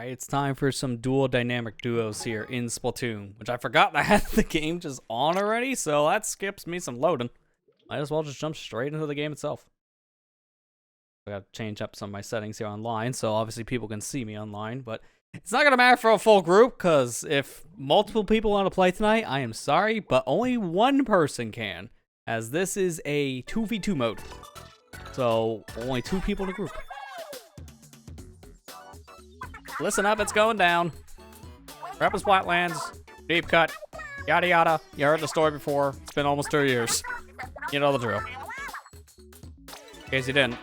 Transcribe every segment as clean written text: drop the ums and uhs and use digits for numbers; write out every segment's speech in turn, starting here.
Alright, it's time for some Duel Dynamic Duos here in Splatoon, which I forgot I had the game just on already, so that skips me some loading. Might as well just jump straight into the game itself. I gotta change up some of my settings here online, so obviously people can see me online, but it's not gonna matter for a full group, because if multiple people want to play tonight, I am sorry, but only one person can, as this is a 2v2 mode. So, only 2 people in a group. Listen up, it's going down. Rapid Flatlands, deep cut, yada yada. You heard the story before. It's been almost 2 years. You know the drill. In case you didn't,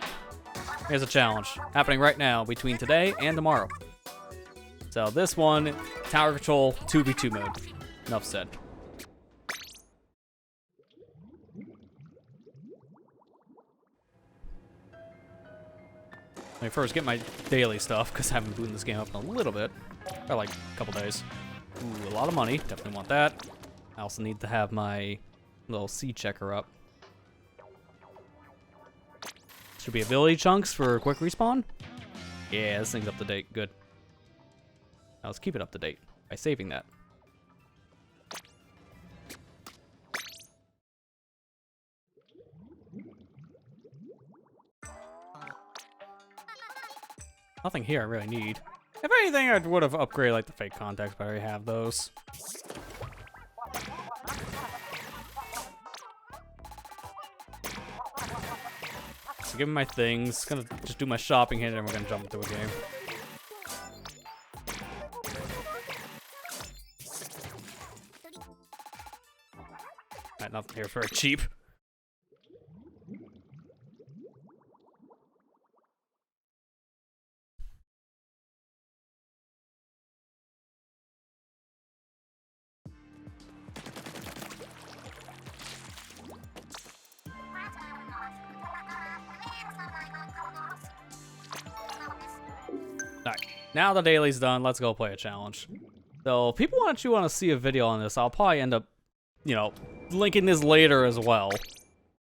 here's a challenge happening right now between today and tomorrow. So this one, tower control 2v2 mode. Enough said. Let me first get my daily stuff, because I haven't booted this game up in a little bit. Or like a couple days. Ooh, a lot of money. Definitely want that. I also need to have my little C checker up. Should be ability chunks for quick respawn. Yeah, this thing's up to date. Good. Now let's keep it up to date by saving that. Nothing here I really need. If anything, I would have upgraded like the fake contacts, but I already have those. So give me my things. Gonna just do my shopping here, and then we're gonna jump into a game. Alright, nothing here. Very cheap. Alright, now the daily's done, let's go play a challenge. So, if people actually want to see a video on this, I'll probably end up, you know, linking this later as well.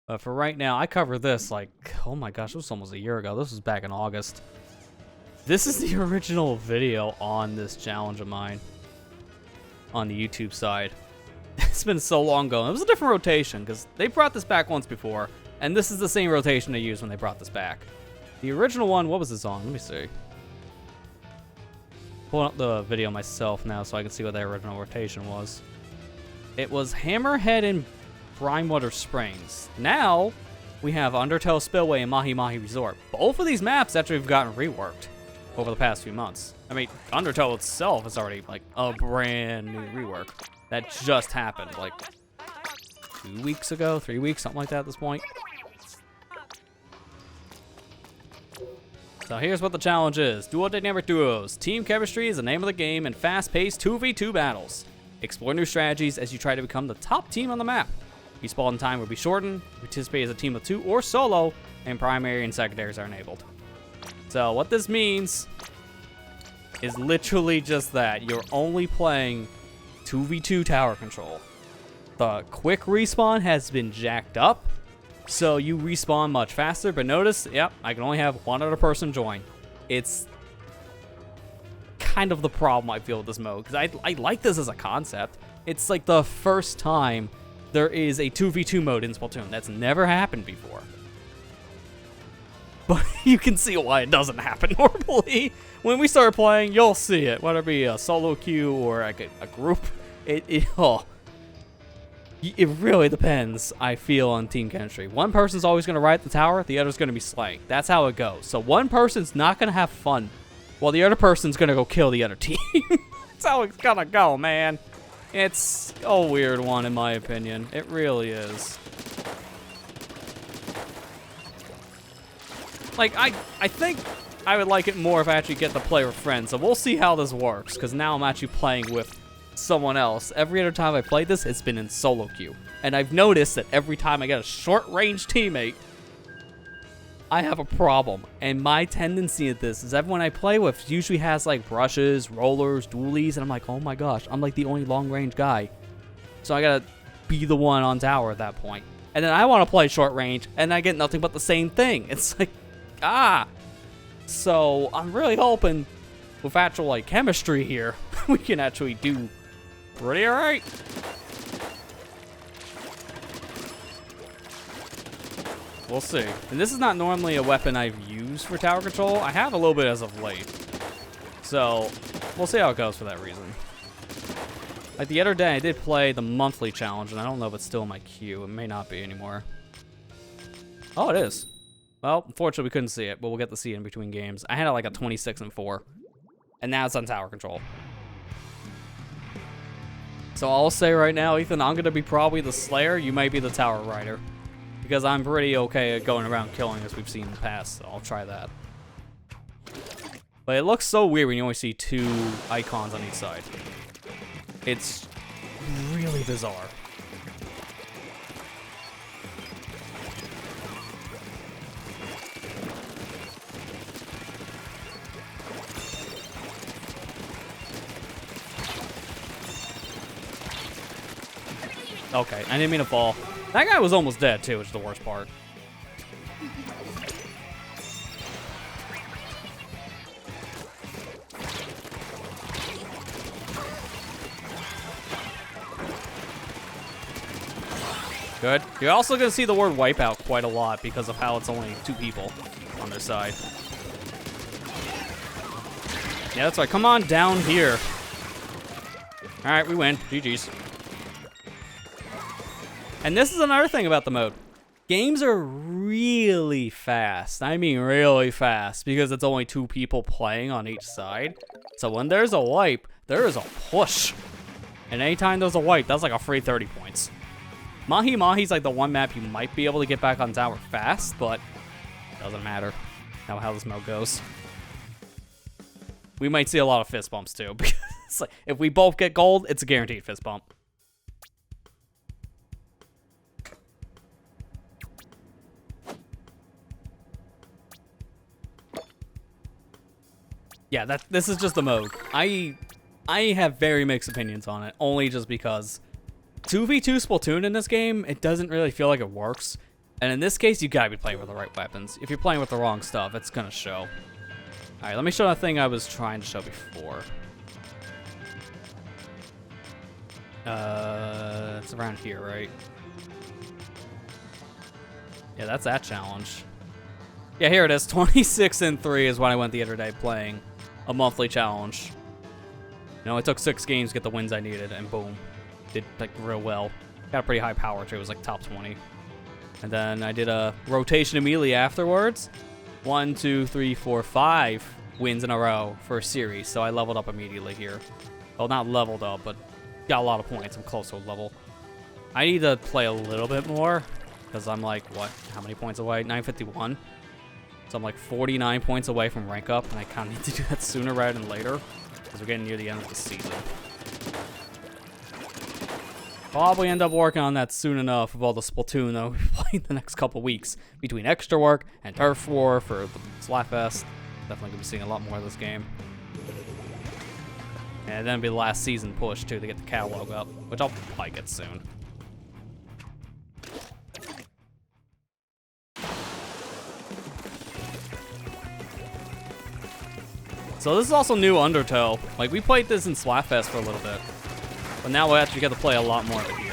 But for right now, I covered this like, oh my gosh, it was almost a year ago. This was back in August. This is the original video on this challenge of mine. On the YouTube side. It's been so long ago. It was a different rotation, because they brought this back once before. And this is the same rotation they used when they brought this back. The original one, what was this on? Let me see. Pulling up the video myself now so I can see what the original rotation was. It was Hammerhead and Brimewater Springs. Now, we have Undertale Spillway and Mahi Mahi Resort. Both of these maps actually have gotten reworked over the past few months. I mean, Undertale itself is already like a brand new rework. That just happened like 2 weeks ago, 3 weeks, something like that at this point. So here's what the challenge is. Duel Dynamic Duos. Team chemistry is the name of the game and fast-paced 2v2 battles. Explore new strategies as you try to become the top team on the map. Respawn time will be shortened. Participate as a team of 2 or solo, and primary and secondaries are enabled. So what this means is literally just that. You're only playing 2v2 tower control. The quick respawn has been jacked up. So you respawn much faster, but notice, yep, I can only have one other person join. It's kind of the problem I feel with this mode, because I like this as a concept. It's like the first time there is a 2v2 mode in Splatoon. That's never happened before. But you can see why it doesn't happen normally. When we start playing, you'll see it, whether it be a solo queue or like a group. It really depends, I feel, on team chemistry. One person's always going to ride the tower, the other's going to be slaying. That's how it goes. So one person's not going to have fun, while the other person's going to go kill the other team. That's how it's going to go, man. It's a weird one, in my opinion. It really is. Like, I think I would like it more if I actually get to play with friends. So we'll see how this works, because now I'm actually playing with someone else. Every other time I played this, it's been in solo queue. And I've noticed that every time I get a short-range teammate, I have a problem. And my tendency at this is everyone I play with usually has like brushes, rollers, dualies, and I'm like, oh my gosh, I'm like the only long-range guy. So I gotta be the one on tower at that point. And then I want to play short range, and I get nothing but the same thing. It's like, ah. So I'm really hoping with actual like chemistry here, we can actually do pretty alright. We'll see. And this is not normally a weapon I've used for tower control. I have a little bit as of late. So, we'll see how it goes for that reason. Like the other day, I did play the monthly challenge, and I don't know if it's still in my queue. It may not be anymore. Oh, it is. Well, unfortunately, we couldn't see it, but we'll get to see it in between games. I had it like a 26 and 4. And now it's on tower control. So I'll say right now, Ethan, I'm going to be probably the Slayer. You might be the Tower Rider. Because I'm pretty okay at going around killing, as we've seen in the past, so I'll try that. But it looks so weird when you only see 2 icons on each side. It's really bizarre. Okay, I didn't mean to fall. That guy was almost dead, too, which is the worst part. Good. You're also going to see the word wipeout quite a lot because of how it's only 2 people on their side. Yeah, that's right. Come on down here. Alright, we win. GG's. And this is another thing about the mode. Games are really fast. I mean really fast because it's only 2 people playing on each side. So when there's a wipe, there is a push. And anytime there's a wipe, that's like a free 30 points. Mahi Mahi's like the one map you might be able to get back on tower fast, but it doesn't matter now how this mode goes. We might see a lot of fist bumps too, because like, if we both get gold, it's a guaranteed fist bump. Yeah, this is just the mode. I have very mixed opinions on it, only just because 2v2 Splatoon in this game, it doesn't really feel like it works. And in this case, you gotta be playing with the right weapons. If you're playing with the wrong stuff, it's gonna show. Alright, let me show the thing I was trying to show before. It's around here, right? Yeah, that's that challenge. Yeah, here it is. 26 and 3 is what I went the other day playing a monthly challenge. You know, it took 6 games to get the wins I needed, and boom. Did like real well. Got a pretty high power too. It was like top 20. And then I did a rotation immediately afterwards. 1, 2, 3, 4, 5 wins in a row for a series. So I leveled up immediately here. Well, not leveled up, but got a lot of points. I'm close to a level. I need to play a little bit more because I'm like, what? How many points away? 951. So I'm like 49 points away from rank up, and I kind of need to do that sooner rather than later because we're getting near the end of the season. Probably end up working on that soon enough with all the Splatoon that we'll be playing the next couple weeks between extra work and turf war for the Splatfest. Definitely gonna be seeing a lot more of this game. And then it'll be the last season push too to get the catalog up, which I'll probably get soon. So this is also new Undertow. Like we played this in Splatfest for a little bit. But now we actually get to play a lot more of it here.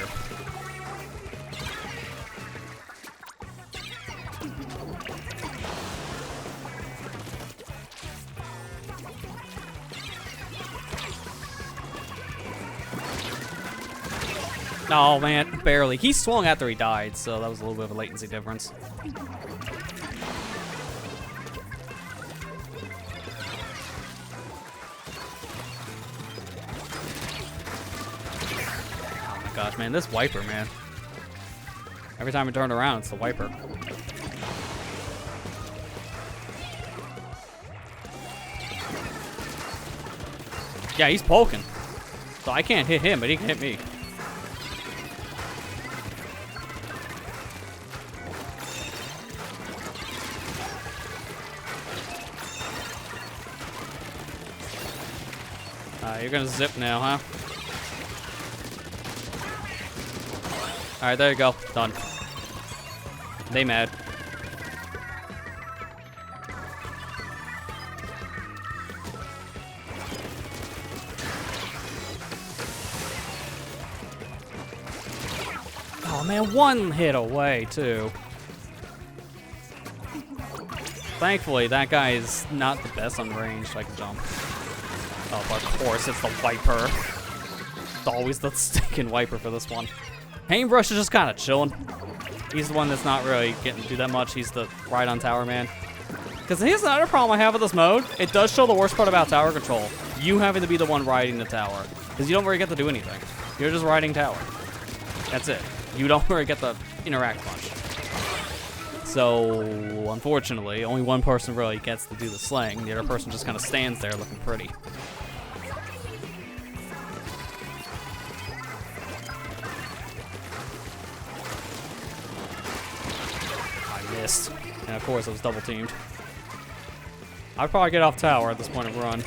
Oh man, barely. He swung after he died, so that was a little bit of a latency difference. Gosh, man, this wiper, man. Every time I turn around, it's the wiper. Yeah, he's poking. So I can't hit him, but he can hit me. You're gonna zip now, huh? Alright, there you go. Done. They mad. man, one hit away, too. Thankfully, that guy is not the best on range, so I can jump. Oh, of course, it's the Viper. It's always the stinking Viper for this one. Paintbrush is just kind of chilling. He's the one that's not really getting to do that much. He's the ride-on tower man. Because here's another problem I have with this mode. It does show the worst part about tower control. You having to be the one riding the tower. Because you don't really get to do anything. You're just riding tower. That's it. You don't really get to interact much. So, unfortunately, only one person really gets to do the slaying. The other person just kind of stands there looking pretty. I missed. And of course, it was double teamed. I'd probably get off tower at this point of run.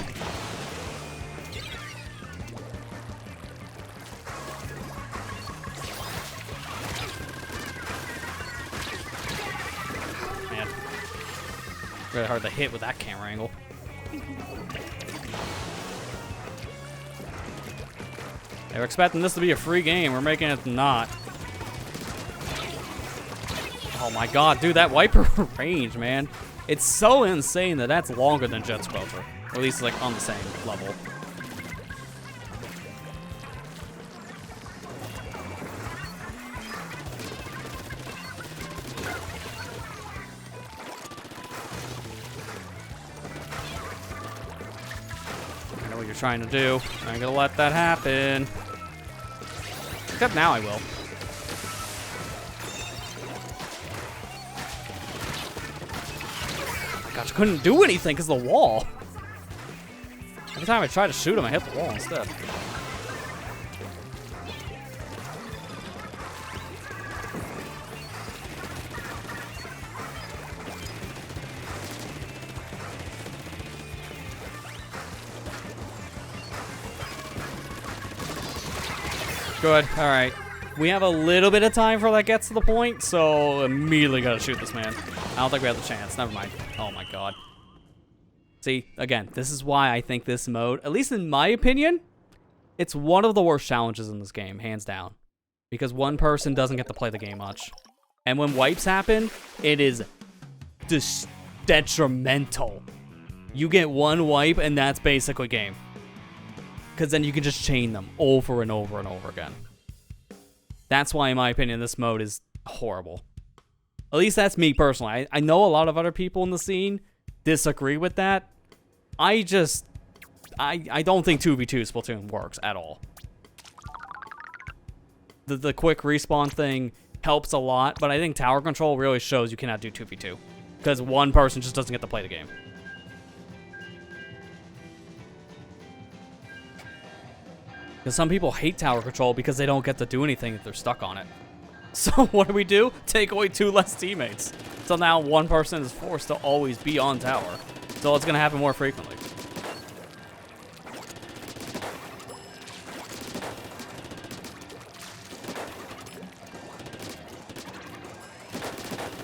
Man. Really hard to hit with that camera angle. They were expecting this to be a free game. We're making it not. Oh my god, dude, that Viper range, man. It's so insane that that's longer than Jet Squelcher. Or at least, like, on the same level. I know what you're trying to do. I ain't gonna let that happen. Except now I will. Gosh, I couldn't do anything because of the wall. Every time I tried to shoot him, I hit the wall instead. Good, alright. We have a little bit of time before that gets to the point, so immediately gotta shoot this man. I don't think we have the chance. Never mind. Oh my god. See, again, this is why I think this mode, at least in my opinion, it's one of the worst challenges in this game, hands down. Because one person doesn't get to play the game much. And when wipes happen, it is just detrimental. You get one wipe and that's basically game. Because then you can just chain them over and over and over again. That's why, in my opinion, this mode is horrible. At least that's me personally. I know a lot of other people in the scene disagree with that. I don't think 2v2 Splatoon works at all. The quick respawn thing helps a lot, but I think tower control really shows you cannot do 2v2. Because one person just doesn't get to play the game. Because some people hate tower control because they don't get to do anything if they're stuck on it. So what do? Take away 2 less teammates. So now one person is forced to always be on tower. So it's going to happen more frequently.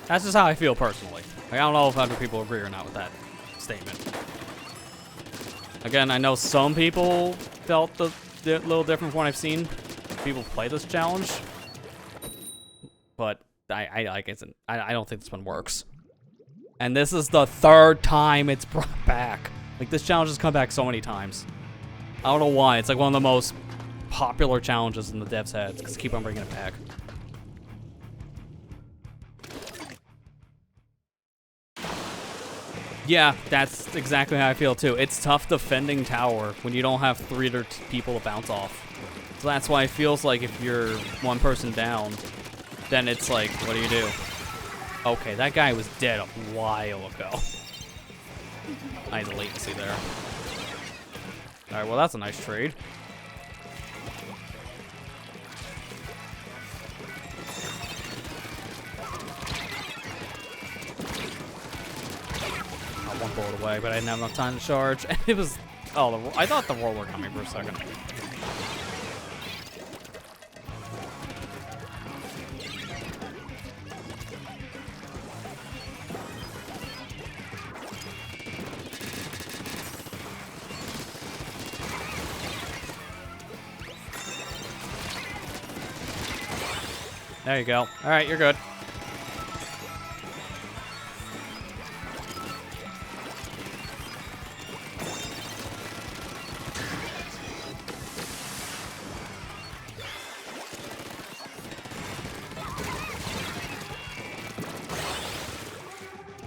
That's just how I feel personally. Like, I don't know if other people agree or not with that statement. Again, I know some people felt a little different from what I've seen people play this challenge. But I don't think this one works. And this is the 3rd time it's brought back. Like, this challenge has come back so many times. I don't know why. It's like one of the most popular challenges in the devs' heads because they keep on bringing it back. Yeah, that's exactly how I feel too. It's tough defending tower when you don't have 3 other people to bounce off. So that's why it feels like if you're one person down, then it's like, what do? Okay, that guy was dead a while ago. Nice latency there. Alright, well that's a nice trade. One bullet away, but I didn't have enough time to charge. And it was, oh, I thought the roll were coming for a second. There you go. All right, you're good.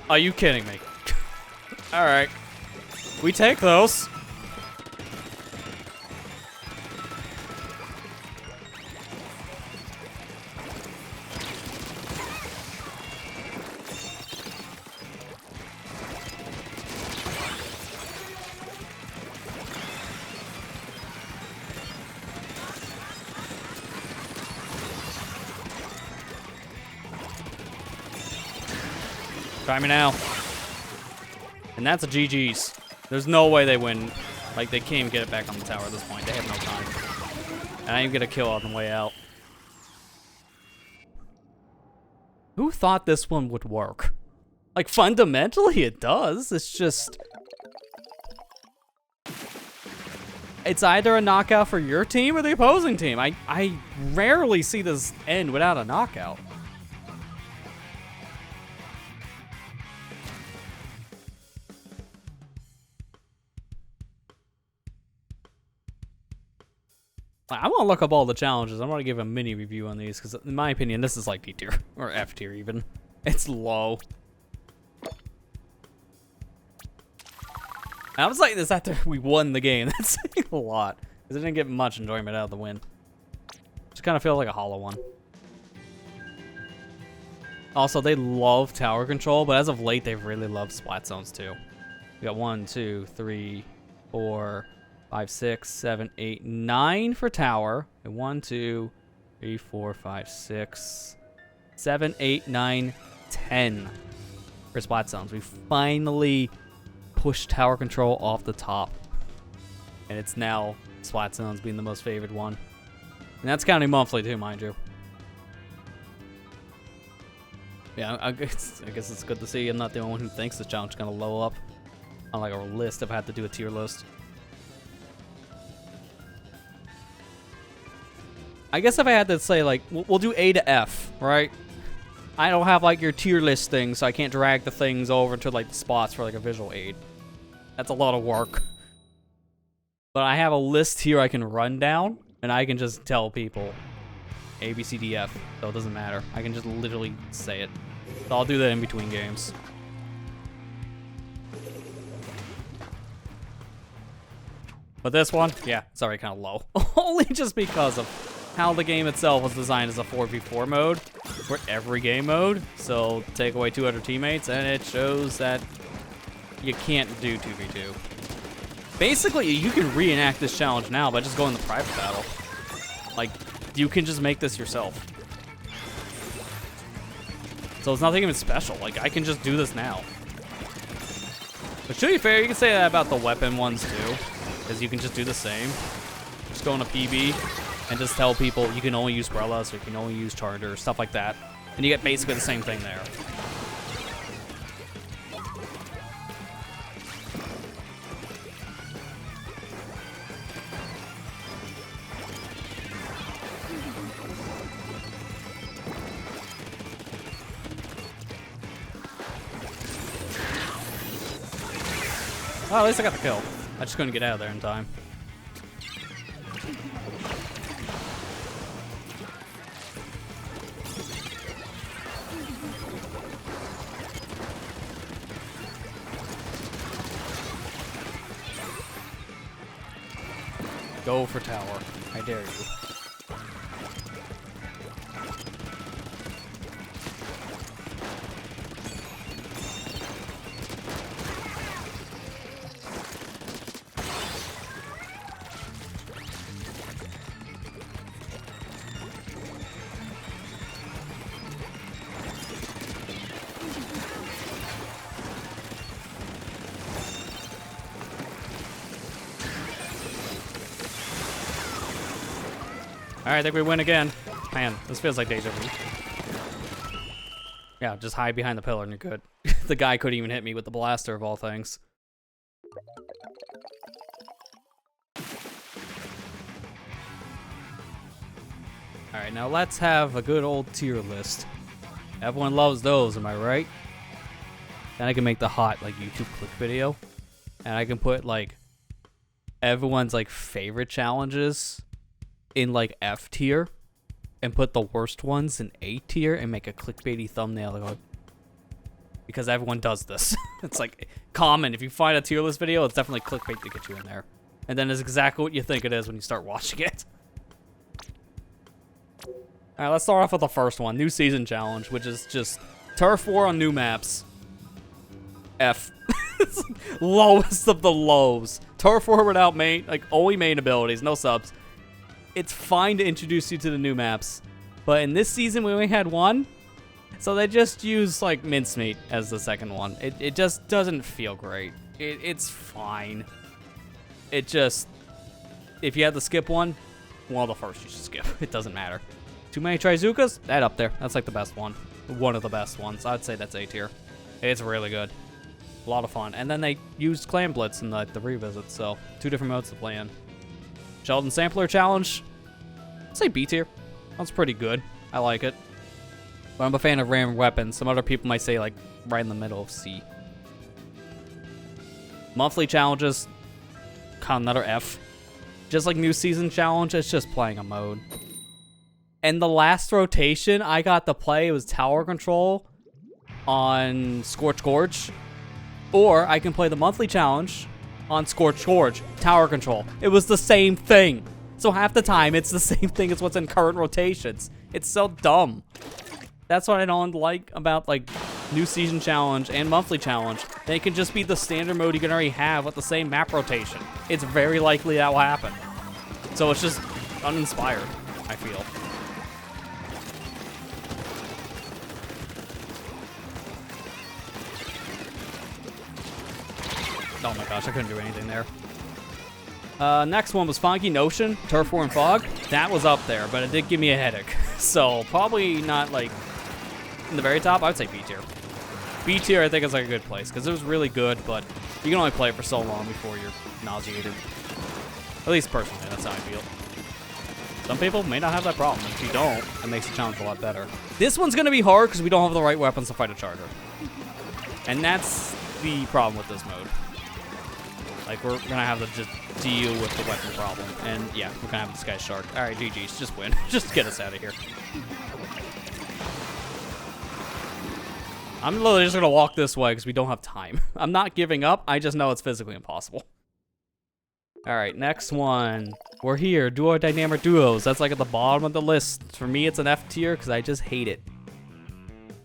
Are you kidding me? All right. We take those. Try me now. And that's a GG's. There's no way they win. Like, they can't even get it back on the tower at this point. They have no time. And I even get a kill on the way out. Who thought this one would work? Like, fundamentally, it does. It's just... It's either a knockout for your team or the opposing team. I rarely see this end without a knockout. I want to look up all the challenges. I want to give a mini review on these because, in my opinion, this is like D tier or F tier even. It's low. I was like this after we won the game. That's a lot because I didn't get much enjoyment out of the win. Just kind of feel like a hollow one. Also, they love tower control, but as of late, they've really loved splat zones too. We got 1, 2, 3, 4, 5, 6, 7, 8, 9 for tower. And 1, 2, 3, 4, 5, 6, 7, 8, 9, 10 for splat zones. We finally pushed tower control off the top. And it's now splat zones being the most favored one. And that's counting monthly too, mind you. Yeah, I guess it's good to see I'm not the only one who thinks this challenge is going to low up on like a list if I had to do a tier list. I guess if I had to say, like, we'll do A to F, right? I don't have, like, your tier list thing, so I can't drag the things over to, like, the spots for, like, a visual aid. That's a lot of work. But I have a list here I can run down, and I can just tell people A, B, C, D, F, so it doesn't matter. I can just literally say it. So I'll do that in between games. But this one, yeah, it's already kind of low. Only just because of how the game itself was designed as a 4v4 mode for every game mode. So take away 2 other teammates, and it shows that you can't do 2v2. Basically, you can reenact this challenge now by just going the private battle. Like, you can just make this yourself. So it's nothing even special. Like, I can just do this now. But to be fair, you can say that about the weapon ones too, because you can just do the same. Just go on a PB and just tell people you can only use umbrellas or you can only use chargers, stuff like that. And you get basically the same thing there. Oh, at least I got the kill. I just couldn't get out of there in time. Go for tower. I dare you. Alright, I think we win again. Man, this feels like deja vu. Yeah, just hide behind the pillar and you're good. The guy couldn't even hit me with the blaster of all things. Alright, Alright, now let's have a good old tier list. Everyone loves those, am I right? Then I can make the hot, like, YouTube click video. And I can put, like, everyone's, like, favorite challenges in, like, F tier. And put the worst ones in A tier and make a clickbaity thumbnail. Like, because everyone does this. It's, like, common. If you find a tier list video, it's definitely clickbait to get you in there. And then it's exactly what you think it is when you start watching it. Alright, let's start off with the first one. New season challenge, which is just turf war on new maps. F. It's lowest of the lows. Turf war without main, like, only main abilities, no subs. It's fine to introduce you to the new maps. But in this season, we only had one. So they just use, like, mincemeat as the second one. It just doesn't feel great. It's fine. It just, if you had to skip one, well, the first you should skip. It doesn't matter. Too many Trizukas? That up there. That's like the best one. One of the best ones. I'd say that's A tier. It's really good. A lot of fun. And then they used Clan Blitz in the revisit, so 2 different modes to play in. Sheldon Sampler Challenge. I'd say B tier. That's pretty good. I like it. But I'm a fan of random weapons. Some other people might say, like, right in the middle of C. Monthly challenges. Kind of another F. Just like new season challenge, it's just playing a mode. And the last rotation I got to play was tower control on Scorch Gorge. Or I can play the monthly challenge on Scorch Gorge, tower control. It was the same thing. So half the time, it's the same thing as what's in current rotations. It's so dumb. That's what I don't like about, like, new season challenge and monthly challenge. They can just be the standard mode you can already have with the same map rotation. It's very likely that will happen. So it's just uninspired, I feel. Oh my gosh, I couldn't do anything there. Next one was Funky Notion, Turf War and Fog. That was up there, but it did give me a headache. So probably not, like, in the very top. I would say B tier. B tier, I think, is like a good place because it was really good, but you can only play it for so long before you're nauseated. At least personally, that's how I feel. Some people may not have that problem. If you don't, it makes the challenge a lot better. This one's going to be hard because we don't have the right weapons to fight a charger. And that's the problem with this mode. Like, we're going to have to just deal with the weapon problem. And, yeah, we're going to have this guy's shark. All right, GG's. Just win. Just get us out of here. I'm literally just going to walk this way because we don't have time. I'm not giving up. I just know it's physically impossible. All right, next one. We're here. Duel of Dynamic Duos. That's like at the bottom of the list. For me, it's an F tier because I just hate it.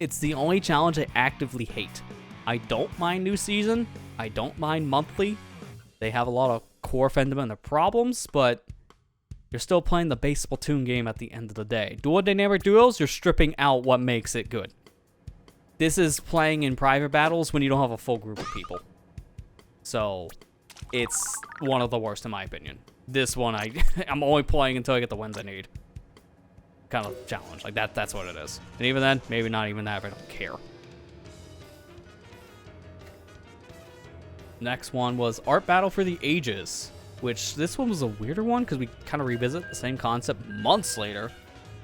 It's the only challenge I actively hate. I don't mind new season. I don't mind monthly. They have a lot of core fundamental problems, but you're still playing the base Splatoon game at the end of the day. Duel of Dynamic Duos, you're stripping out what makes it good. This is playing in private battles when you don't have a full group of people. So, it's one of the worst in my opinion. This one, I'm only playing until I get the wins I need. Kind of challenge. Like, that's what it is. And even then, maybe not even that if I don't care. Next one was Art Battle for the Ages, which this one was a weirder one because we kind of revisit the same concept months later,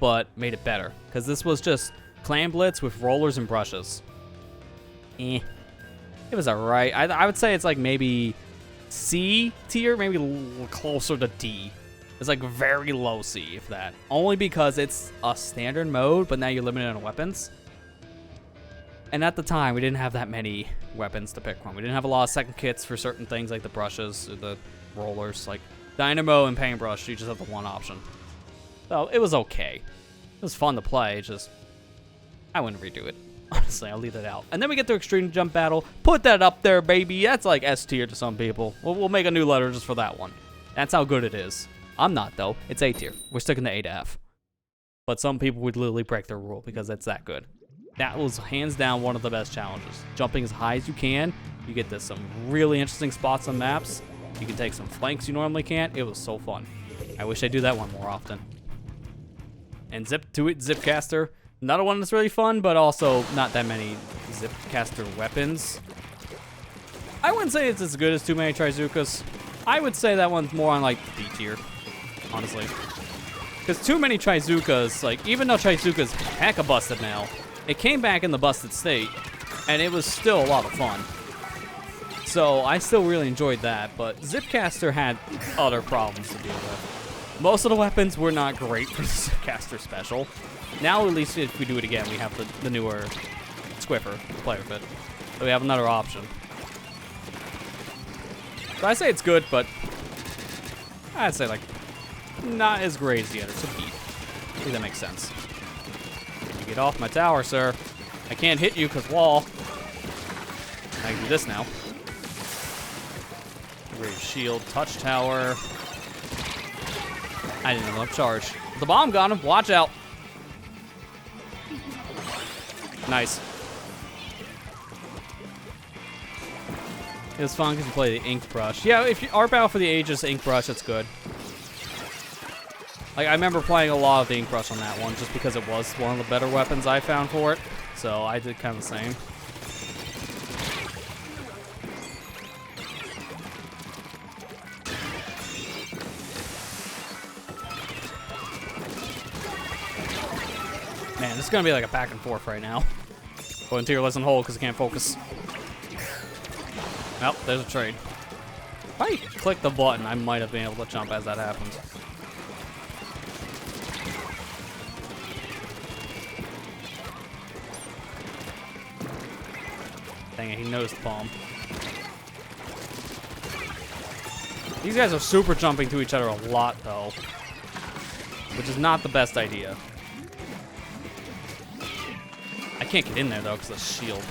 but made it better. Because this was just Clan Blitz with rollers and brushes. It was alright. I would say it's like maybe C tier, maybe closer to D. It's like very low C, if that. Only because it's a standard mode, but now you're limited on weapons. And at the time, we didn't have that many weapons to pick from. We didn't have a lot of second kits for certain things like the brushes or the rollers. Like Dynamo and Paintbrush, you just have the one option. So it was okay. It was fun to play, just I wouldn't redo it. Honestly, I'll leave it out. And then we get to Extreme Jump Battle. Put that up there, baby. That's like S tier to some people. We'll make a new letter just for that one. That's how good it is. I'm not, though. It's A tier. We're sticking to A to F. But some people would literally break their rule because it's that good. That was hands down one of the best challenges. Jumping as high as you can. You get to some really interesting spots on maps. You can take some flanks you normally can't. It was so fun. I wish I do that one more often. And Zipcaster. Another one that's really fun, but also not that many Zipcaster weapons. I wouldn't say it's as good as Too Many Trizukas. I would say that one's more on like B tier, honestly. Because too many Trizukas, like, even though Trizuka's hecka busted now, it came back in the busted state, and it was still a lot of fun. So I still really enjoyed that, but Zipcaster had other problems to deal with. Most of the weapons were not great for the Zipcaster special. Now, at least if we do it again, we have the newer Squiffer player fit. So we have another option. So I say it's good, but I'd say, like, not as great as the others. It's a beat. I think that makes sense. You get off my tower, sir. I can't hit you because wall. I can do this now. Raise shield, touch tower. I didn't have enough charge. The bomb got him. Watch out. Nice. It was fun because you play the ink brush. Yeah, if you art battle for the ages ink brush, it's good. Like, I remember playing a lot of the ink brush on that one just because it was one of the better weapons I found for it. So I did kind of the same. Man, this is going to be like a back and forth right now. Go into your listen hold because I can't focus. Oh, there's a trade. If I click the button, I might have been able to jump as that happens. Dang it, he knows the bomb. These guys are super jumping to each other a lot, though. Which is not the best idea. I can't get in there, though, because of the shield.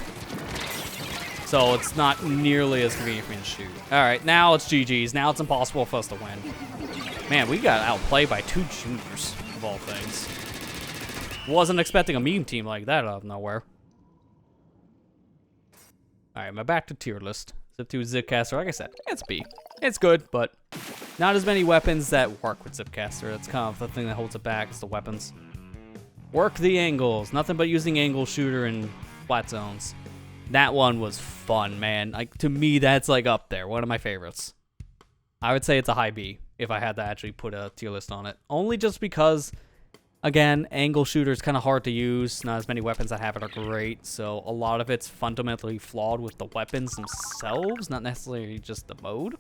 So it's not nearly as convenient for me to shoot. Alright, now it's GG's. Now it's impossible for us to win. Man, we got outplayed by 2 juniors, of all things. Wasn't expecting a meme team like that out of nowhere. Alright, my back to tier list. Zip2 Zipcaster, like I said, it's B. It's good, but not as many weapons that work with Zipcaster. That's kind of the thing that holds it back, is the weapons. Work the angles. Nothing but using angle shooter in flat zones. That one was fun, man. Like, to me, that's like up there. One of my favorites. I would say it's a high B if I had to actually put a tier list on it. Only just because, again, angle shooter is kind of hard to use. Not as many weapons that have it are great. So a lot of it's fundamentally flawed with the weapons themselves, not necessarily just the mode.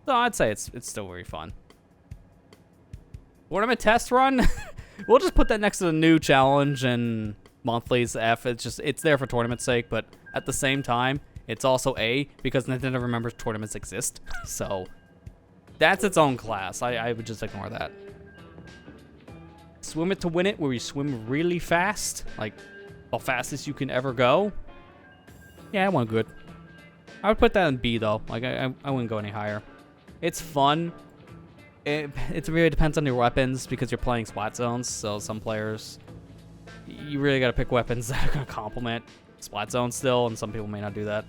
So I'd say it's still very fun. Tournament test run? We'll just put that next to the new challenge and monthly's F. It's there for tournament's sake, but at the same time, it's also A because Nintendo remembers tournaments exist. So that's its own class. I would just ignore that. Swim it to win it, where you swim really fast, like the fastest you can ever go. Yeah, that one good. I would put that in B though. Like I wouldn't go any higher. It's fun. It really depends on your weapons because you're playing splat zones. So some players, you really got to pick weapons that are going to complement splat zones still, and some people may not do that.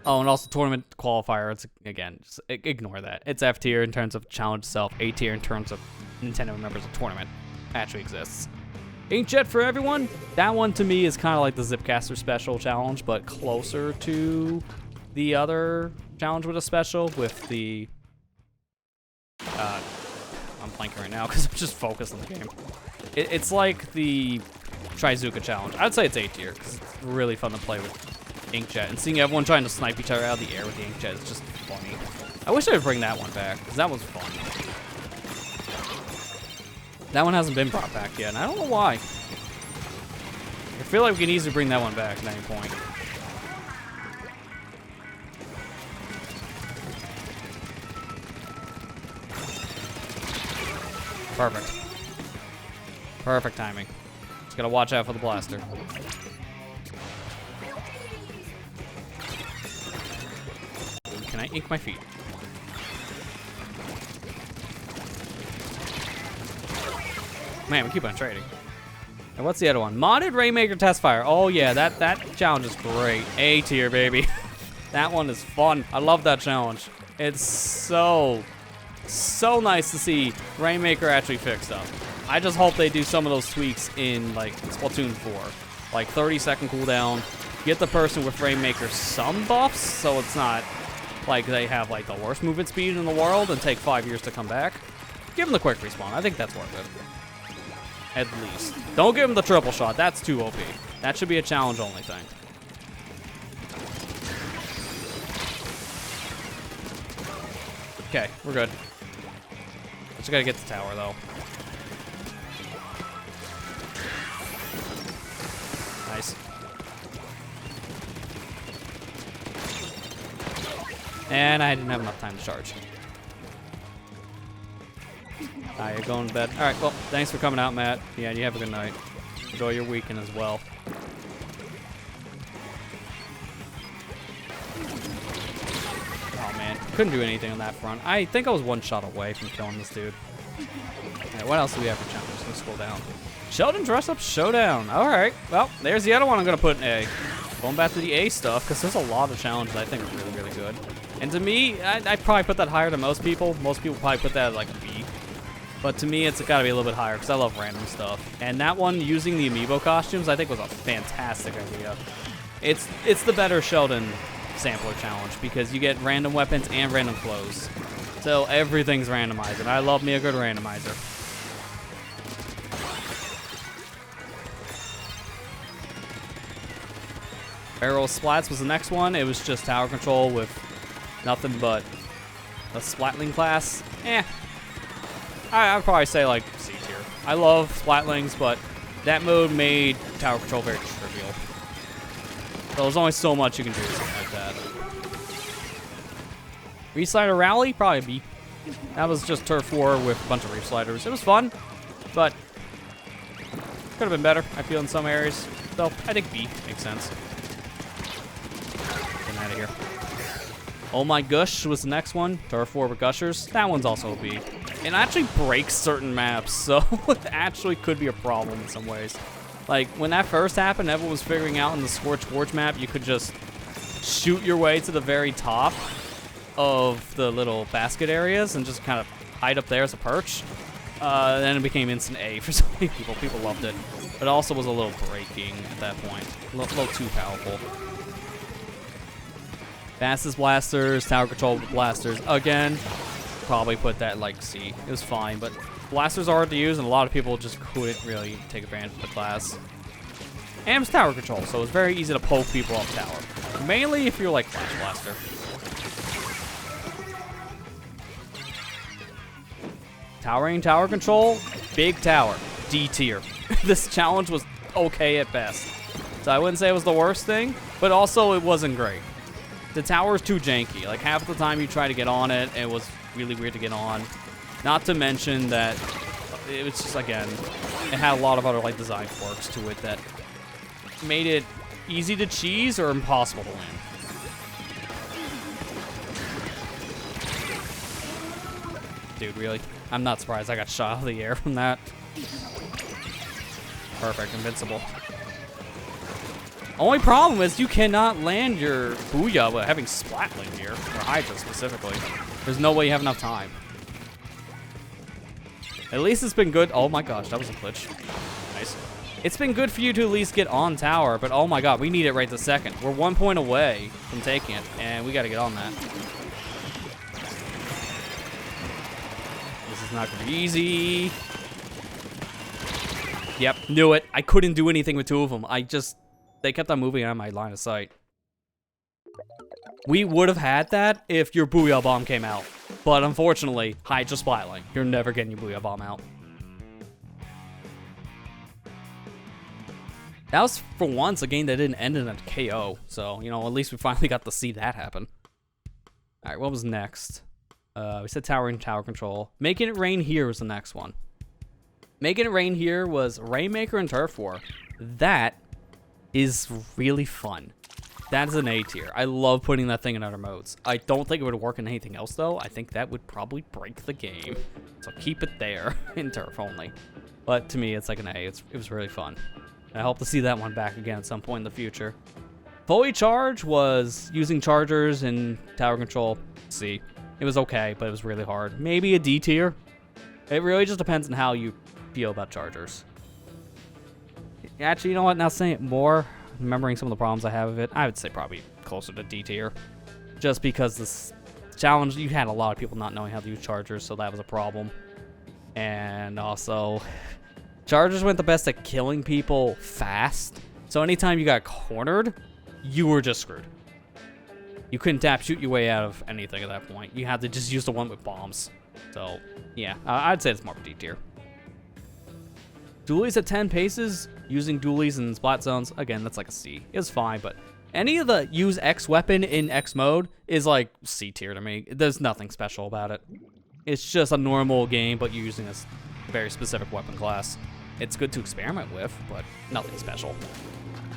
Oh, and also tournament qualifier. It's again, just ignore that. It's F tier in terms of challenge itself. A tier in terms of Nintendo remembers a tournament actually exists. Inkjet for everyone. That one to me is kind of like the Zipcaster special challenge, but closer to the other challenge with a special with the. I'm blanking right now because I'm just focused on the game. It's like the Trizuka challenge. I'd say it's A tier because it's really fun to play with Inkjet. And seeing everyone trying to snipe each other out of the air with the Inkjet is just funny. I wish I would bring that one back because that was fun. That one hasn't been brought back yet, and I don't know why. I feel like we can easily bring that one back at any point. Perfect. Perfect timing. Just gotta watch out for the blaster. Can I ink my feet? Man, we keep on trading. And what's the other one? Modded Rainmaker Test Fire. Oh yeah, that challenge is great. A tier, baby. That one is fun. I love that challenge. It's so nice to see Rainmaker actually fixed up. I just hope they do some of those tweaks in like Splatoon 4. Like 30-second cooldown. Get the person with Rainmaker some buffs, so it's not like they have like the worst movement speed in the world and take 5 years to come back. give him the quick respawn. I think that's worth it. At least. Don't give him the triple shot. That's too OP. That should be a challenge only thing. Okay, we're good. Just gotta get the tower, though. Nice. And I didn't have enough time to charge. Alright, you're going to bed. Alright, well, thanks for coming out, Matt. Yeah, you have a good night. Enjoy your weekend as well. Oh, man. Couldn't do anything on that front. I think I was one shot away from killing this dude. Alright, what else do we have for challenges? Let's scroll down. Sheldon Dress Up Showdown. Alright, well, there's the other one I'm going to put in A. Going back to the A stuff, because there's a lot of challenges I think are really, really good. And to me, I'd probably put that higher than most people. Most people probably put that at like a B. But to me, it's gotta be a little bit higher, because I love random stuff. And that one, using the amiibo costumes, I think was a fantastic idea. It's the better Sheldon sampler challenge, because you get random weapons and random clothes. So everything's randomized, and I love me a good randomizer. Barrel Splats was the next one. It was just tower control with nothing but a Splatling class. I'd probably say like C tier. I love Splatlings, but that mode made tower control very trivial. So there's only so much you can do with something like that. Reef Slider Rally, probably B. That was just Turf War with a bunch of Reef Sliders. It was fun, but could have been better, I feel, in some areas. So I think B makes sense. Getting out of here. Oh My Gush was the next one. Turf War with Gushers. That one's also a B. It actually breaks certain maps, so it actually could be a problem in some ways. Like, when that first happened, everyone was figuring out in the Scorch Gorge map, you could just shoot your way to the very top of the little basket areas and just kind of hide up there as a perch. Then it became instant A for so many people. People loved it. But it also was a little breaking at that point. A little too powerful. Fastest blasters, tower control with blasters. Again, probably put that like C. It was fine, but blasters are hard to use, and a lot of people just couldn't really take advantage of the class. And it was tower control, so it was very easy to poke people off tower. Mainly if you're like Flash Blaster. Towering tower control, big tower, D tier. This challenge was okay at best. So I wouldn't say it was the worst thing, but also it wasn't great. The tower is too janky. Like half the time you try to get on it, it was really weird to get on. Not to mention that it was just, again, it had a lot of other like design quirks to it that made it easy to cheese or impossible to win. Dude, really? I'm not surprised I got shot out of the air from that. Perfect, invincible. Only problem is you cannot land your Booyah with having Splatling here, or Hydra specifically. There's no way you have enough time. At least it's been good. Oh my gosh, that was a glitch. Nice. It's been good for you to at least get on tower, but oh my god, we need it right this second. We're 1 point away from taking it, and we gotta get on that. This is not gonna be easy. Yep, knew it. I couldn't do anything with two of them. They kept on moving out of my line of sight. We would have had that if your Booyah Bomb came out. But unfortunately, Hydra Splatling. You're never getting your Booyah Bomb out. That was, for once, a game that didn't end in a KO. So, you know, at least we finally got to see that happen. Alright, what was next? We said tower and tower control. Making It Rain Here was the next one. Making It Rain Here was Rainmaker and Turf War. That is really fun. That is an A tier. I love putting that thing in other modes. I don't think it would work in anything else, though. I think that would probably break the game. So keep it there in Turf only. But to me, it's like an A. It was really fun. And I hope to see that one back again at some point in the future. Fully Charge was using chargers and tower control. C. It was okay, but it was really hard. Maybe a D tier. It really just depends on how you feel about chargers. Actually, you know what? Now saying it more, remembering some of the problems I have of it, I would say probably closer to D tier. Just because this challenge, you had a lot of people not knowing how to use chargers, so that was a problem. And also, chargers weren't the best at killing people fast. So anytime you got cornered, you were just screwed. You couldn't shoot your way out of anything at that point. You had to just use the one with bombs. So, yeah, I'd say it's more D tier. Dualies at 10 paces, using dualies in splat zones, again, that's like a C. It's fine, but any of the use X weapon in X mode is like C tier to me. There's nothing special about it. It's just a normal game, but you're using a very specific weapon class. It's good to experiment with, but nothing special.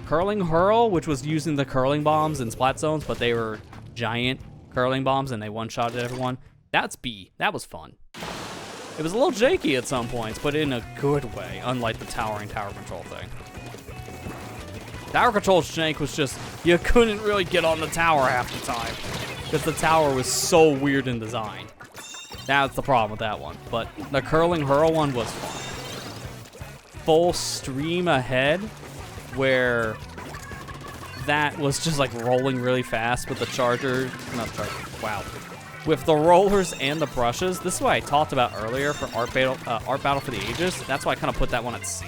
Curling Hurl, which was using the curling bombs in splat zones, but they were giant curling bombs and they one-shotted everyone. That's B. That was fun. It was a little janky at some points, but in a good way, unlike the towering tower control thing. Tower control's jank was just, you couldn't really get on the tower half the time, because the tower was so weird in design. That's the problem with that one. But the Curling Hurl one was fun. Full stream ahead, where that was just like rolling really fast with the charger, not the charger, wow. With the rollers and the brushes. This is what I talked about earlier for Art Battle for the Ages. That's why I kind of put that one at C.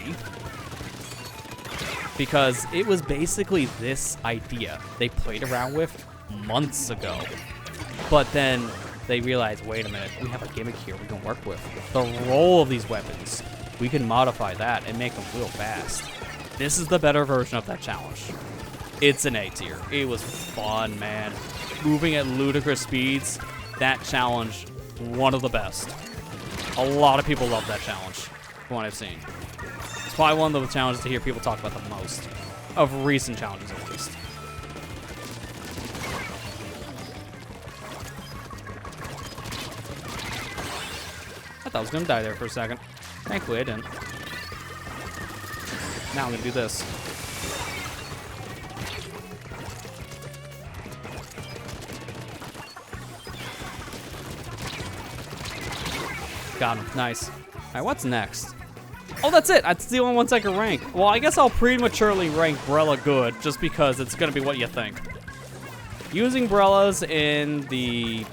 Because it was basically this idea they played around with months ago. But then they realized, wait a minute, we have a gimmick here we can work with. The roll of these weapons, we can modify that and make them real fast. This is the better version of that challenge. It's an A tier. It was fun, man. Moving at ludicrous speeds, that challenge, one of the best. A lot of people love that challenge, from what I've seen. It's probably one of the challenges to hear people talk about the most, of recent challenges at least. I thought I was gonna die there for a second. Thankfully I didn't. Now I'm gonna do this. Got him. Nice. All right, what's next? Oh, that's it. That's the only ones I can rank. Well, I guess I'll prematurely rank Brella good, just because it's gonna be what you think. Using Brellas in the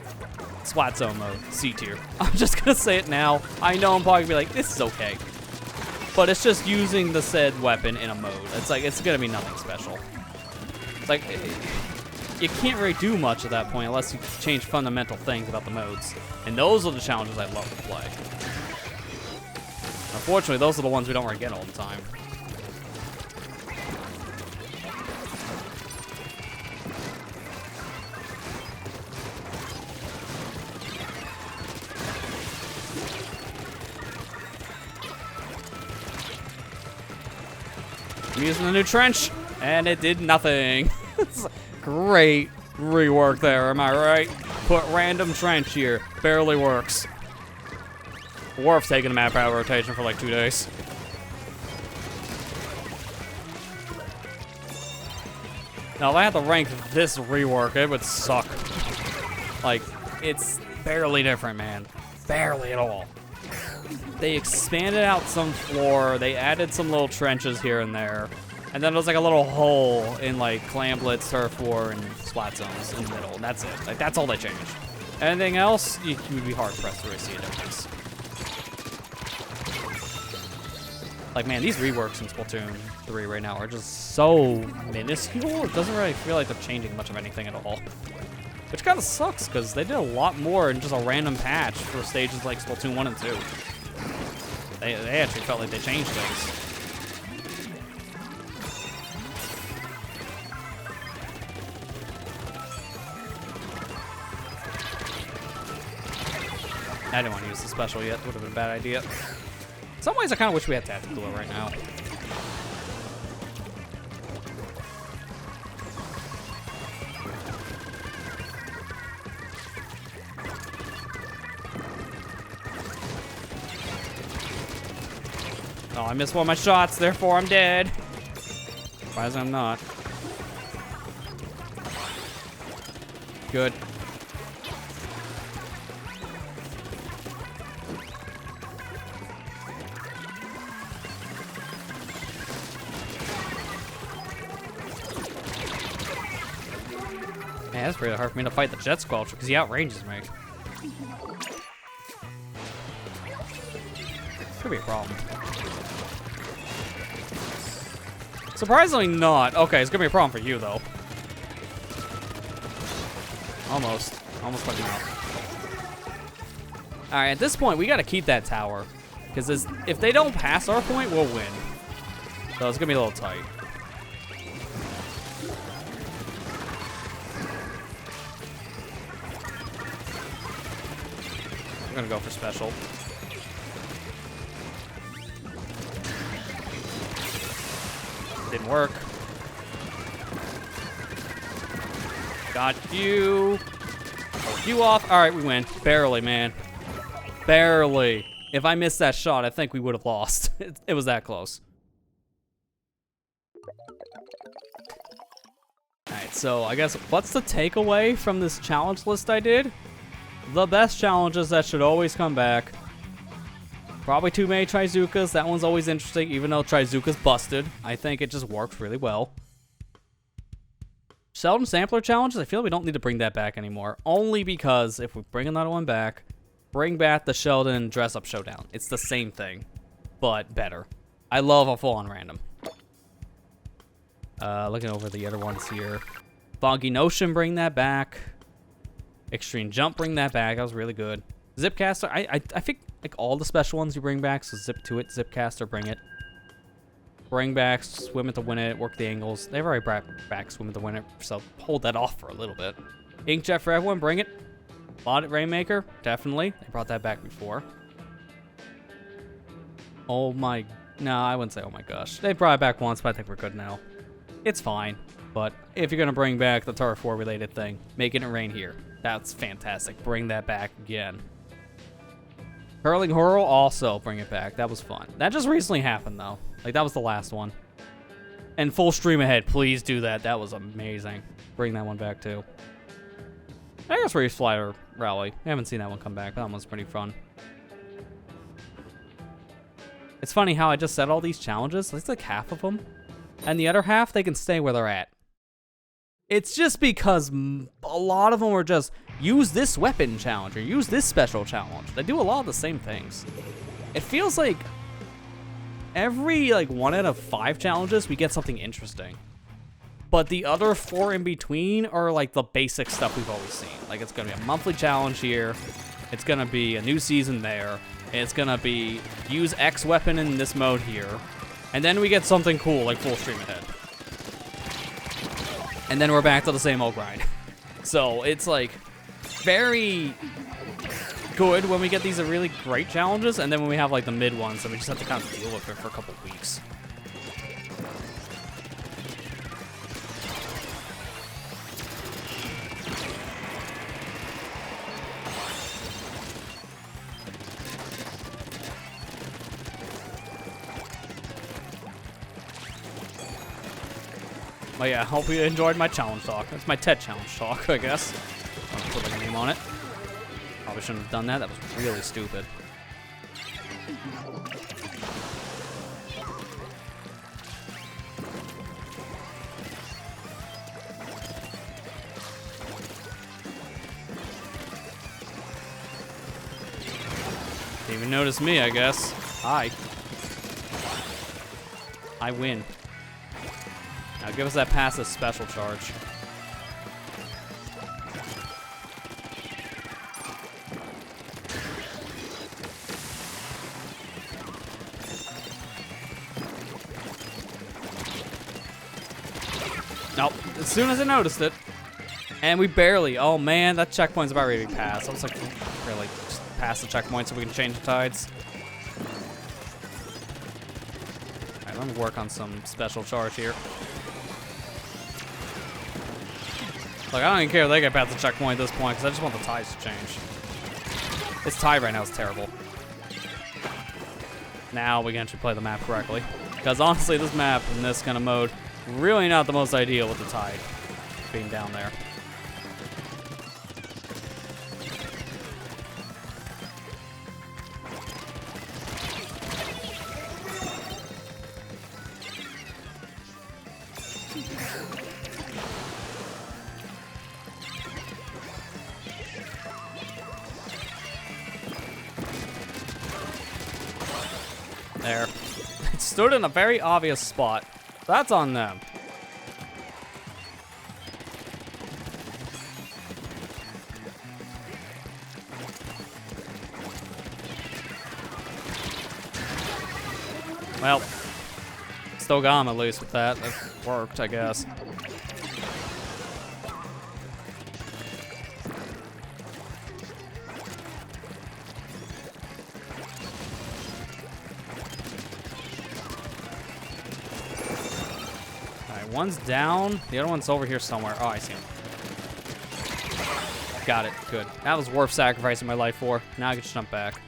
Splat Zone mode, C tier. I'm just gonna say it now. I know I'm probably gonna be like, this is okay. But it's just using the said weapon in a mode. It's like, it's gonna be nothing special. It's like, you can't really do much at that point unless you change fundamental things about the modes. And those are the challenges I love to play. Unfortunately, those are the ones we don't really get all the time. I'm using the new trench, and it did nothing. Great rework there, am I right? Put random trench here, barely works. Worf's taking a map out of rotation for like 2 days. Now, if I had to rank this rework, it would suck. Like, it's barely different, man. Barely at all. They expanded out some floor, they added some little trenches here and there, and then there was like a little hole in like Clamblitz, Turf War, and Splat Zones in the middle, and that's it. Like, that's all they changed. Anything else, you would be hard-pressed to really see a difference. Like, man, these reworks in Splatoon 3 right now are just so minuscule, it doesn't really feel like they're changing much of anything at all. Which kind of sucks, because they did a lot more in just a random patch for stages like Splatoon 1 and 2. They actually felt like they changed things. I didn't want to use the special yet. Would have been a bad idea. In some ways, I kind of wish we had Tactical Duel right now. Oh, I missed one of my shots, therefore I'm dead. Surprised I'm not. Good. Man, it's really hard for me to fight the Jet Squelcher because he outranges me. Could be a problem. Surprisingly not. Okay, it's gonna be a problem for you though. Almost. Almost fucking out. Alright, at this point, we gotta keep that tower. Because if they don't pass our point, we'll win. So it's gonna be a little tight. I'm gonna go for special. Didn't work. Got you. Hold you off. All right, we win. Barely, man. Barely. If I missed that shot, I think we would have lost. It was that close. All right, so I guess what's the takeaway from this challenge list I did? The best challenges that should always come back. Probably too many Trizukas. That one's always interesting, even though Trizuka's busted. I think it just works really well. Sheldon Sampler challenges, I feel like we don't need to bring that back anymore. Only because if we bring another one back, bring back the Sheldon dress-up showdown. It's the same thing, but better. I love a full-on random. Looking over the other ones here. Foggy Notion, bring that back. Extreme Jump, bring that back. That was really good. Zipcaster, I think like all the special ones you bring back, so Zip to it, Zipcaster, bring it. Bring back Swim It to Win It, work the angles. They've already brought back Swim It to Win It, so hold that off for a little bit. Inkjet for everyone, bring it. Audit Rainmaker, definitely. They brought that back before. Oh my, no, I wouldn't say oh my gosh. They brought it back once, but I think we're good now. It's fine, but if you're gonna bring back the Turf 4 related thing, making it rain here. That's fantastic. Bring that back again. Hurling Horror, also bring it back. That was fun. That just recently happened, though. Like, that was the last one. And Full Stream Ahead, please do that. That was amazing. Bring that one back, too. I guess Race Flyer Rally. I haven't seen that one come back. That one's pretty fun. It's funny how I just said all these challenges. It's like half of them. And the other half, they can stay where they're at. It's just because a lot of them were just use this weapon challenge or use this special challenge. They do a lot of the same things. It feels like every 1 out of 5 challenges we get something interesting. But the other 4 in between are like the basic stuff we've always seen. Like it's gonna be a monthly challenge here. It's gonna be a new season there. It's gonna be use X weapon in this mode here. And then we get something cool like Full Stream Ahead. And then we're back to the same old grind. So it's like very good when we get these really great challenges, and then when we have like the mid ones, then we just have to kind of deal with it for a couple weeks. But yeah, hope you enjoyed my challenge talk. That's my TED challenge talk, I guess. I'll put my name on it. Probably shouldn't have done that. That was really stupid. Didn't even notice me, I guess. Hi. I win. Now give us that passive special charge. Nope, as soon as I noticed it. And we barely, oh man, that checkpoint's about ready to pass. I was like, really, just pass the checkpoint so we can change the tides. Alright, let me work on some special charge here. Like, I don't even care if they get past the checkpoint at this point, because I just want the ties to change. This tie right now is terrible. Now we can actually play the map correctly. Because honestly, this map in this kind of mode, really not the most ideal with the tide being down there. There. It stood in a very obvious spot. That's on them. Well, still got him at least with that. That worked, I guess. Alright, one's down. The other one's over here somewhere. Oh, I see him. Got it. Good. That was worth sacrificing my life for. Now I can just jump back.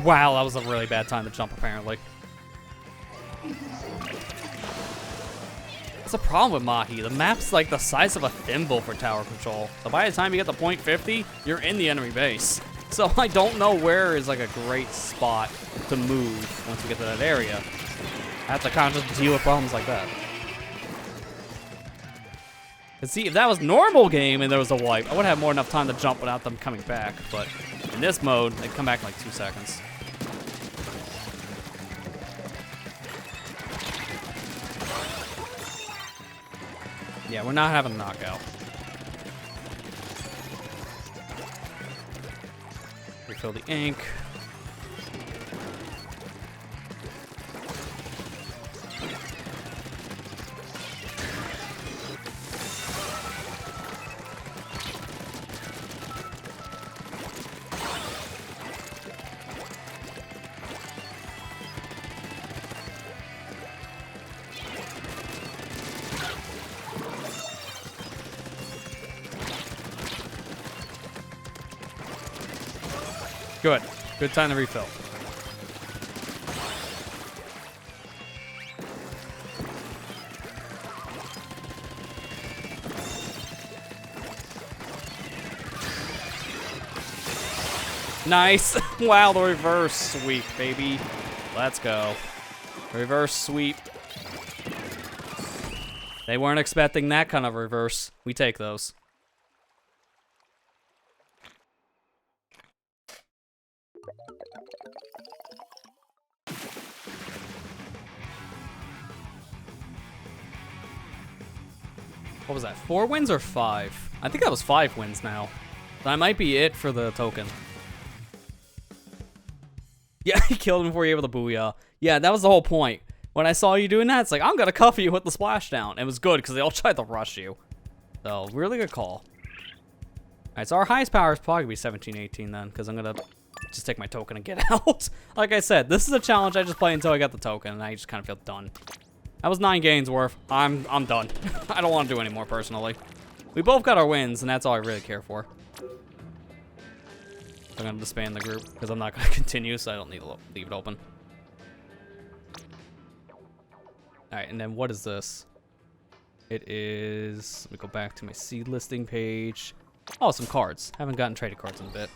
Wow, that was a really bad time to jump, apparently. That's a problem with Mahi. The map's like the size of a thimble for tower control. So by the time you get to point 50, you're in the enemy base. So I don't know where is like a great spot to move once we get to that area. I have to kind of just deal with problems like that. And see, if that was normal game and there was a wipe, I would have more enough time to jump without them coming back. But in this mode, they come back in like 2 seconds. Yeah, we're not having a knockout. Refill the ink. Good. Good time to refill. Nice. Wow, the reverse sweep, baby. Let's go. Reverse sweep. They weren't expecting that kind of reverse. We take those. What was that, 4 wins or 5? I think that was 5 wins now. That might be it for the token. Yeah, he killed him before he able to booyah. Yeah, that was the whole point. When I saw you doing that, it's like, I'm gonna cuff you with the splashdown. It was good, because they all tried to rush you. So, really good call. Alright, so our highest power is probably gonna be 17-18 then, because I'm gonna just take my token and get out. Like I said, this is a challenge I just play until I get the token, and I just kind of feel done. That was 9 gains worth. I'm done. I don't want to do any more personally. We both got our wins, and that's all I really care for. I'm going to disband the group, because I'm not going to continue, so I don't need to leave it open. Alright, and then what is this? It is... Let me go back to my seed listing page. Oh, some cards. Haven't gotten traded cards in a bit.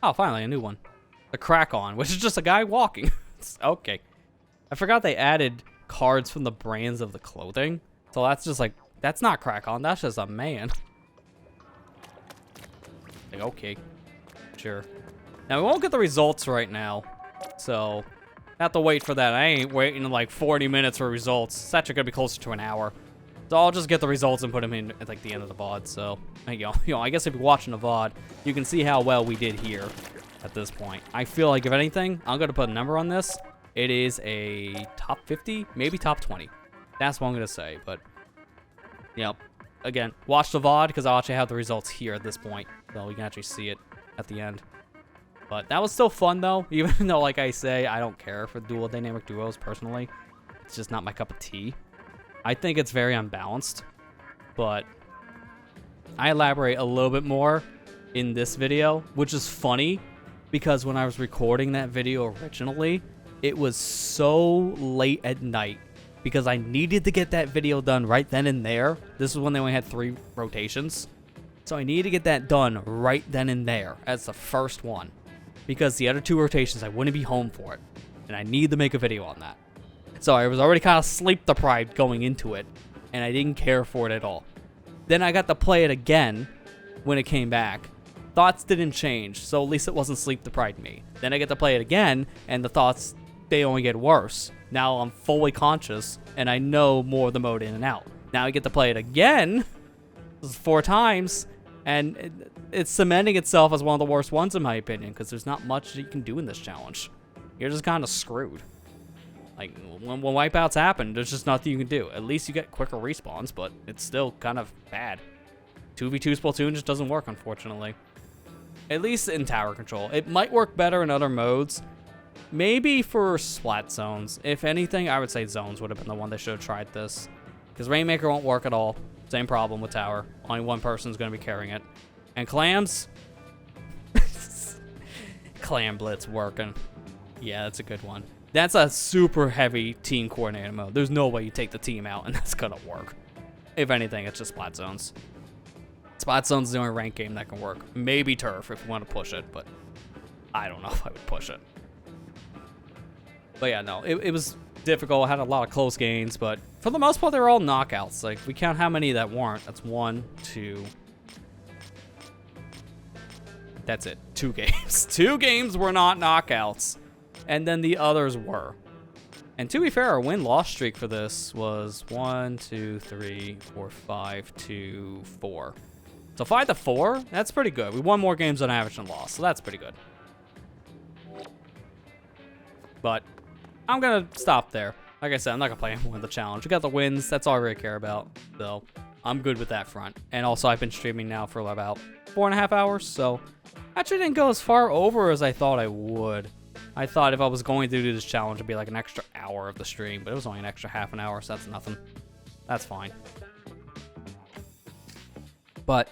Oh, finally, a new one. The Crack-On, which is just a guy walking. Okay. I forgot they added cards from the brands of the clothing. So that's just like, that's not Crack-On, that's just a man. Like, okay. Sure. Now, we won't get the results right now. So, I have to wait for that. I ain't waiting like 40 minutes for results. It's actually gonna be closer to an hour. So I'll just get the results and put them in at like the end of the VOD. So, you know, I guess if you're watching the VOD, you can see how well we did here. At this point, I feel like if anything, I'm gonna put a number on this. It is a top 50, maybe top 20. That's what I'm gonna say. But, you know, again, watch the VOD because I'll actually have the results here at this point, so we can actually see it at the end. But that was still fun though, even though, like I say, I don't care for Duel of Dynamic Duos personally. It's just not my cup of tea. I think it's very unbalanced, but I elaborate a little bit more in this video, which is funny. Because when I was recording that video originally, it was so late at night because I needed to get that video done right then and there. This is when they only had 3 rotations. So I needed to get that done right then and there as the first one. Because the other 2 rotations, I wouldn't be home for it. And I need to make a video on that. So I was already kind of sleep deprived going into it. And I didn't care for it at all. Then I got to play it again when it came back. Thoughts didn't change, so at least it wasn't sleep deprived me. Then I get to play it again, and the thoughts, they only get worse. Now I'm fully conscious, and I know more of the mode in and out. Now I get to play it again, 4 times, and it's cementing itself as one of the worst ones in my opinion, because there's not much that you can do in this challenge. You're just kind of screwed. Like, when wipeouts happen, there's just nothing you can do. At least you get quicker respawns, but it's still kind of bad. 2v2 Splatoon just doesn't work, unfortunately. At least in tower control. It might work better in other modes. Maybe for Splat Zones. If anything, I would say Zones would have been the one they should have tried this. Because Rainmaker won't work at all. Same problem with tower. Only one person's going to be carrying it. And Clams? Clam Blitz working. Yeah, that's a good one. That's a super heavy team coordinated mode. There's no way you take the team out and that's gonna work. If anything, it's just Splat Zones. Splat Zones is the only ranked game that can work. Maybe Turf if you want to push it, but I don't know if I would push it. But yeah, no, it was difficult. I had a lot of close games, but for the most part, they were all knockouts. Like, we count how many that weren't. That's 1, 2. That's it. 2 games. 2 games were not knockouts. And then the others were. And to be fair, our win-loss streak for this was 1, 2, 3, 4, 5, 2, 4. So 5-4, that's pretty good. We won more games on average than lost, so that's pretty good. But I'm going to stop there. Like I said, I'm not going to play anymore in the challenge. We got the wins. That's all I really care about. So I'm good with that front. And also, I've been streaming now for about 4.5 hours, so actually didn't go as far over as I thought I would. I thought if I was going to do this challenge, it'd be like an extra hour of the stream, but it was only an extra half an hour, so that's nothing. That's fine. But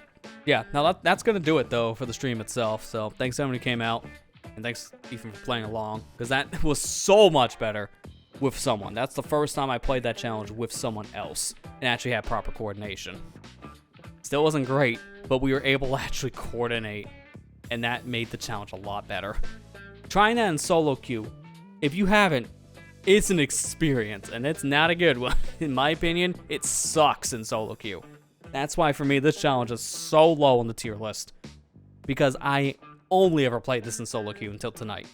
yeah, now that's gonna do it though for the stream itself. So thanks to everyone who came out, and thanks Ethan for playing along, because that was so much better with someone. That's the first time I played that challenge with someone else and actually had proper coordination. Still wasn't great, but we were able to actually coordinate, and that made the challenge a lot better. Trying that in solo queue, if you haven't, it's an experience, and it's not a good one. In my opinion, it sucks in solo queue. That's why, for me, this challenge is so low on the tier list, because I only ever played this in solo queue until tonight.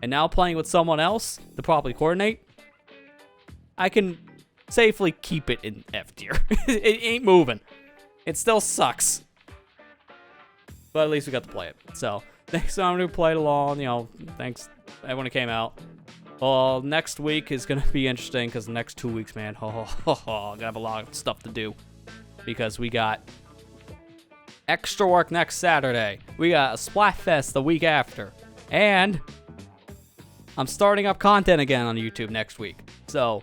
And now playing with someone else to properly coordinate, I can safely keep it in F tier. It ain't moving. It still sucks. But at least we got to play it. So, thanks to everyone who played along. You know, thanks to everyone who came out. Well, next week is going to be interesting because the next 2 weeks, man, I'm going to have a lot of stuff to do. Because we got extra work next Saturday. We got a Splatfest the week after. And I'm starting up content again on YouTube next week. So,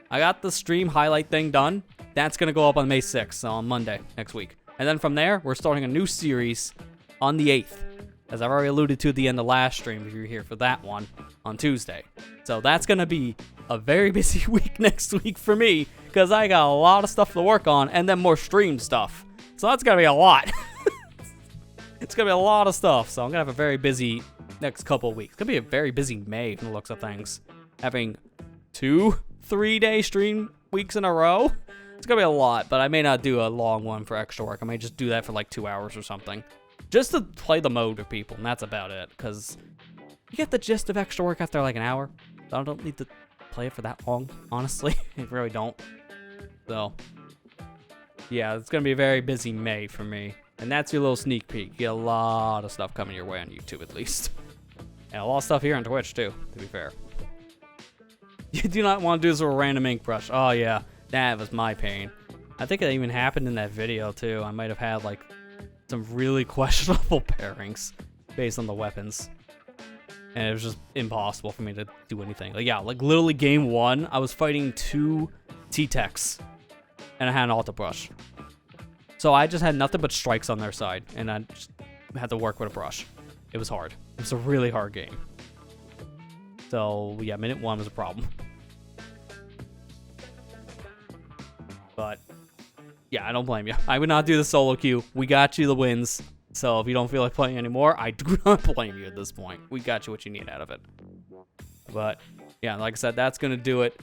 I got the stream highlight thing done. That's going to go up on May 6th, so on Monday next week. And then from there, we're starting a new series on the 8th. As I've already alluded to at the end of last stream, if you're here for that one, on Tuesday. So that's going to be a very busy week next week for me, because I got a lot of stuff to work on, and then more stream stuff. So that's going to be a lot. It's going to be a lot of stuff, so I'm going to have a very busy next couple of weeks. It's going to be a very busy May from the looks of things. Having 2 3-day stream weeks in a row. It's going to be a lot, but I may not do a long one for extra work. I may just do that for like 2 hours or something. Just to play the mode with people, and that's about it. Because you get the gist of extra work after like an hour. So I don't need to play it for that long, honestly. I really don't. So, yeah, it's going to be a very busy May for me. And that's your little sneak peek. You get a lot of stuff coming your way on YouTube, at least. And a lot of stuff here on Twitch, too, to be fair. You do not want to do this with a random ink brush. Oh, yeah. That was my pain. I think it even happened in that video, too. I might have had, like, some really questionable pairings based on the weapons. And it was just impossible for me to do anything. Like, yeah, like, literally game 1, I was fighting 2 T-Techs. And I had an auto brush. So I just had nothing but strikes on their side. And I just had to work with a brush. It was hard. It was a really hard game. So, yeah, minute 1 was a problem. But, yeah, I don't blame you. I would not do the solo queue. We got you the wins. So if you don't feel like playing anymore, I do not blame you at this point. We got you what you need out of it. But, yeah, like I said, that's going to do it.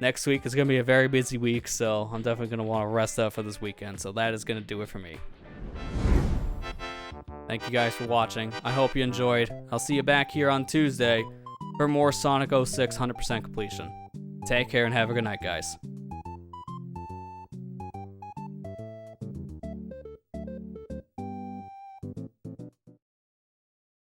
Next week is going to be a very busy week, so I'm definitely going to want to rest up for this weekend. So that is going to do it for me. Thank you guys for watching. I hope you enjoyed. I'll see you back here on Tuesday for more Sonic 06 100% completion. Take care and have a good night, guys.